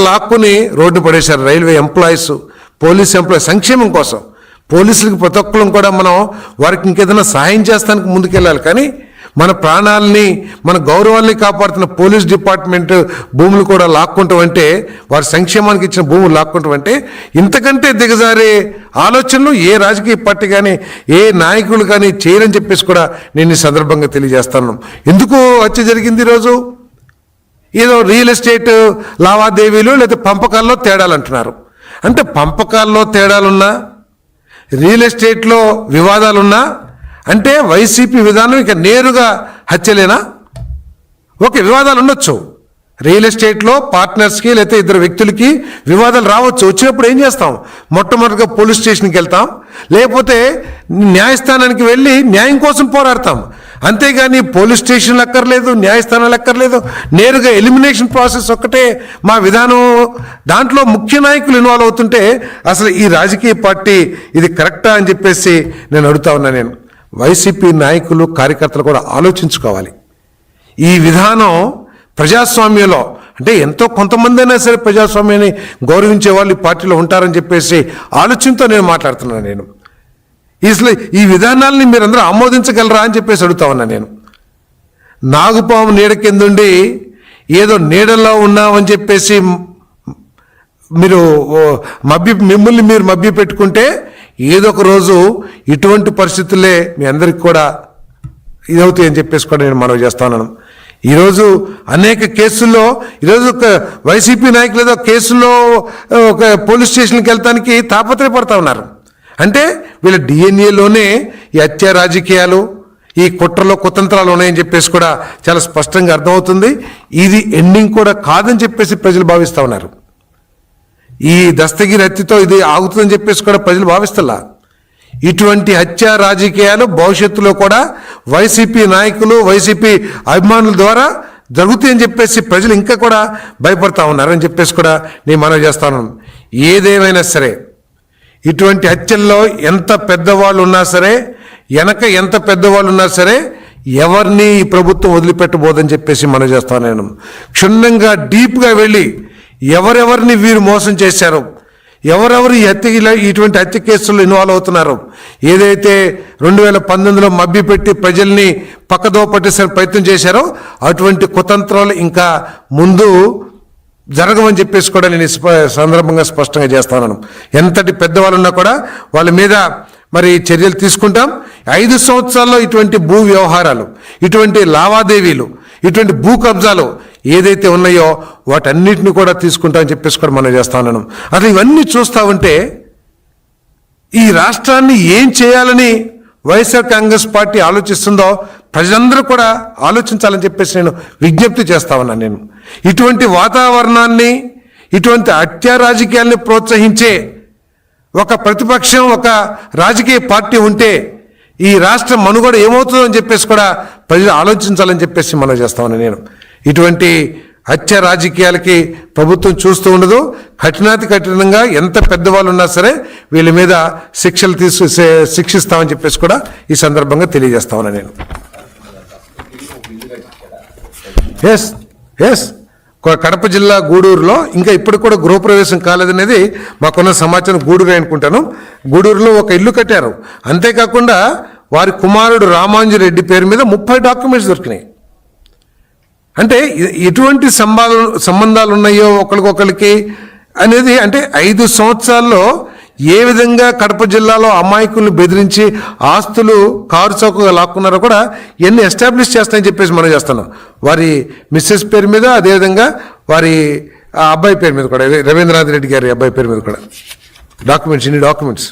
లాక్కుని రోడ్డు పడేశారు. Railway employees, police employees సంక్షేమం కోసం పోలీసులకు ప్రతి ఒక్కరం కూడా మనం వారికి ఇంకేదైనా సహాయం చేస్తానికి ముందుకెళ్ళాలి. కానీ మన ప్రాణాలని మన గౌరవాన్ని కాపాడుతున్న పోలీస్ డిపార్ట్మెంట్ భూములు కూడా లాక్కుంటామంటే, వారి సంక్షేమానికి ఇచ్చిన భూములు లాక్కుంటామంటే ఇంతకంటే దిగజారే ఆలోచనలు ఏ రాజకీయ పార్టీ కానీ ఏ నాయకులు కానీ చేయరని చెప్పేసి కూడా నేను ఈ సందర్భంగా తెలియజేస్తాను. ఎందుకు హత్య జరిగింది ఈరోజు? ఏదో రియల్ ఎస్టేట్ లావాదేవీలు లేదా పంపకాల్లో తేడాలు అంటున్నారు. అంటే పంపకాల్లో తేడాలున్నా, రియల్ ఎస్టేట్లో వివాదాలున్నా అంటే వైసీపీ విధానం ఇక నేరుగా హత్యలేనా? ఓకే, వివాదాలు ఉండొచ్చు. రియల్ ఎస్టేట్లో పార్ట్నర్స్కి లేకపోతే ఇద్దరు వ్యక్తులకి వివాదాలు రావచ్చు. వచ్చినప్పుడు ఏం చేస్తాం? మొట్టమొదటిగా పోలీస్ స్టేషన్కి వెళ్తాం, లేకపోతే న్యాయస్థానానికి వెళ్ళి న్యాయం కోసం పోరాడతాం. అంతేగాని పోలీస్ స్టేషన్లు అక్కర్లేదు, న్యాయస్థానాలు అక్కర్లేదు, నేరుగా ఎలిమినేషన్ ప్రాసెస్ ఒక్కటే మా విధానం. దాంట్లో ముఖ్య నాయకులు ఇన్వాల్వ్ అవుతుంటే అసలు ఈ రాజకీయ పార్టీ ఇది కరెక్టా అని చెప్పేసి నేను అడుగుతా ఉన్నా. నేను వైసీపీ నాయకులు కార్యకర్తలు కూడా ఆలోచించుకోవాలి. ఈ విధానం ప్రజాస్వామ్యంలో అంటే ఎంతో కొంతమంది అయినా సరే ప్రజాస్వామ్యాన్ని గౌరవించే వాళ్ళు ఈ పార్టీలో ఉంటారని చెప్పేసి ఆలోచనతో నేను మాట్లాడుతున్నాను. నేను అసలు ఈ విధానాలని మీరందరూ ఆమోదించగలరా అని చెప్పేసి అడుగుతా ఉన్నా. నేను నాగుపాము నీడ కిందుండి ఏదో నీడల్లో ఉన్నామని చెప్పేసి మీరు మిమ్మల్ని మీరు మభ్య పెట్టుకుంటే ఏదో ఒక రోజు ఇటువంటి పరిస్థితులే మీ అందరికి కూడా ఇదవుతాయి అని చెప్పేసి కూడా నేను మనవి చేస్తాను. ఈరోజు అనేక కేసుల్లో ఈరోజు వైసీపీ నాయకులు ఏదో కేసుల్లో ఒక పోలీస్ స్టేషన్కి వెళ్తానికి తాపత్రయపడతా ఉన్నారు. అంటే వీళ్ళ డిఎన్ఏలోనే ఈ హత్య రాజకీయాలు, ఈ కుట్రలో కుతంత్రాలు ఉన్నాయని చెప్పేసి కూడా చాలా స్పష్టంగా అర్థమవుతుంది. ఇది ఎండింగ్ కూడా కాదని చెప్పేసి ప్రజలు భావిస్తూ ఉన్నారు. ఈ దస్తగిరి హత్యతో ఇది ఆగుతుందని చెప్పేసి కూడా ప్రజలు భావిస్తలా. ఇటువంటి హత్య రాజకీయాలు భవిష్యత్తులో కూడా వైసీపీ నాయకులు, వైసీపీ అభిమానుల ద్వారా జరుగుతాయని చెప్పేసి ప్రజలు ఇంకా కూడా భయపడతా ఉన్నారని చెప్పేసి కూడా నేను మనవి చేస్తాను. ఏదేమైనా సరే ఇటువంటి హత్యల్లో ఎంత పెద్దవాళ్ళు ఉన్నా సరే, వెనక ఎంత పెద్దవాళ్ళు ఉన్నా సరే ఎవరిని ఈ ప్రభుత్వం వదిలిపెట్టబోదని చెప్పేసి మనవి చేస్తాను. నేను క్షుణ్ణంగా డీప్గా వెళ్ళి ఎవరెవరిని వీరు మోసం చేశారో, ఎవరెవరు ఈ ఇటువంటి హత్య కేసుల్లో ఇన్వాల్వ్ అవుతున్నారు, ఏదైతే 2019లో మభ్యపెట్టి ప్రజల్ని పక్కదో పట్టేసే ప్రయత్నం చేశారో అటువంటి కుతంత్రాలు ఇంకా ముందు జరగవని చెప్పేసి కూడా నేను సందర్భంగా స్పష్టంగా చేస్తాను. ఎంతటి పెద్దవాళ్ళు ఉన్నా కూడా వాళ్ళ మీద మరి చర్యలు తీసుకుంటాం. 5 సంవత్సరాల్లో ఇటువంటి భూ వ్యవహారాలు, ఇటువంటి లావాదేవీలు, ఇటువంటి భూ కబ్జాలు ఏదైతే ఉన్నాయో వాటన్నిటిని కూడా తీసుకుంటామని చెప్పేసి కూడా మనం చేస్తాను. అసలు ఇవన్నీ చూస్తూ ఉంటే ఈ రాష్ట్రాన్ని ఏం చేయాలని వైఎస్ఆర్ కాంగ్రెస్ పార్టీ ఆలోచిస్తుందో ప్రజలందరూ కూడా ఆలోచించాలని చెప్పేసి నేను విజ్ఞప్తి చేస్తా ఉన్నాను. నేను ఇటువంటి వాతావరణాన్ని, ఇటువంటి హత్య రాజకీయాల్ని ప్రోత్సహించే ఒక ప్రతిపక్షం, ఒక రాజకీయ పార్టీ ఉంటే ఈ రాష్ట్ర మనుగడ ఏమవుతుందో అని చెప్పేసి కూడా ప్రజలు ఆలోచించాలని చెప్పేసి మనం చేస్తా ఉన్నాను. నేను ఇటువంటి హత్య రాజకీయాలకి ప్రభుత్వం చూస్తూ ఉండదు. కఠినాతి కఠినంగా ఎంత పెద్దవాళ్ళు ఉన్నా సరే వీళ్ళ మీద శిక్షిస్తామని చెప్పేసి కూడా ఈ సందర్భంగా తెలియజేస్తా ఉన్నాను. నేను ఎస్ కడప జిల్లా గూడూరులో ఇంకా ఇప్పుడు కూడా గృహప్రవేశం కాలేదనేది మాకున్న సమాచారం. గూడూరు అనుకుంటాను. గూడూరులో ఒక ఇల్లు కట్టారు. అంతేకాకుండా వారి కుమారుడు రామాంజరెడ్డి పేరు మీద 30 డాక్యుమెంట్స్ దొరికినాయి. అంటే ఎటువంటి సంబంధాలు ఉన్నాయో ఒకరికొకరికి అనేది, అంటే 5 సంవత్సరాల్లో ఏ విధంగా కడప జిల్లాలో అమాయకులను బెదిరించి ఆస్తులు కారు చౌకగా లాక్కున్నారో కూడా ఎన్ని ఎస్టాబ్లిష్ చేస్తాయని చెప్పేసి మనం చేస్తున్నాం. వారి మిస్సెస్ పేరు మీద, అదేవిధంగా వారి అబ్బాయి పేరు మీద కూడా, రవీంద్రనాథ్ రెడ్డి గారి అబ్బాయి పేరు మీద కూడా డాక్యుమెంట్స్, ఇన్ని డాక్యుమెంట్స్.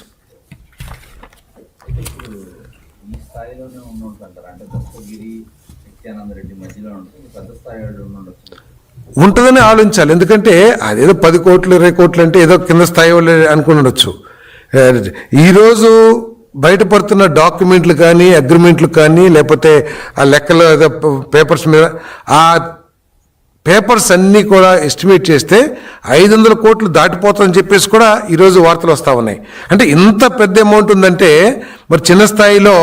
ఉంటుందని ఆలోచించాలి. ఎందుకంటే అదేదో 10 కోట్లు 20 కోట్లు అంటే ఏదో కింద స్థాయి వాళ్ళు అనుకుని ఉండొచ్చు. ఈరోజు బయటపడుతున్న డాక్యుమెంట్లు కానీ, అగ్రిమెంట్లు కానీ, లేకపోతే ఆ లెక్కల పేపర్స్ మీద ఆ పేపర్స్ అన్నీ కూడా ఎస్టిమేట్ చేస్తే 500 కోట్లు దాటిపోతుందని చెప్పేసి కూడా ఈరోజు వార్తలు వస్తూ ఉన్నాయి. అంటే ఇంత పెద్ద అమౌంట్ ఉందంటే మరి చిన్న స్థాయిలో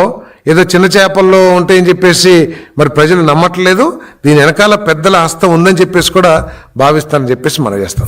ఏదో చిన్న చేపల్లో ఉంటాయని చెప్పేసి మరి ప్రజలు నమ్మట్లేదు. దీని వెనకాల పెద్దల హస్తం ఉందని చెప్పేసి కూడా భావిస్తానని చెప్పేసి మనం చేస్తాం.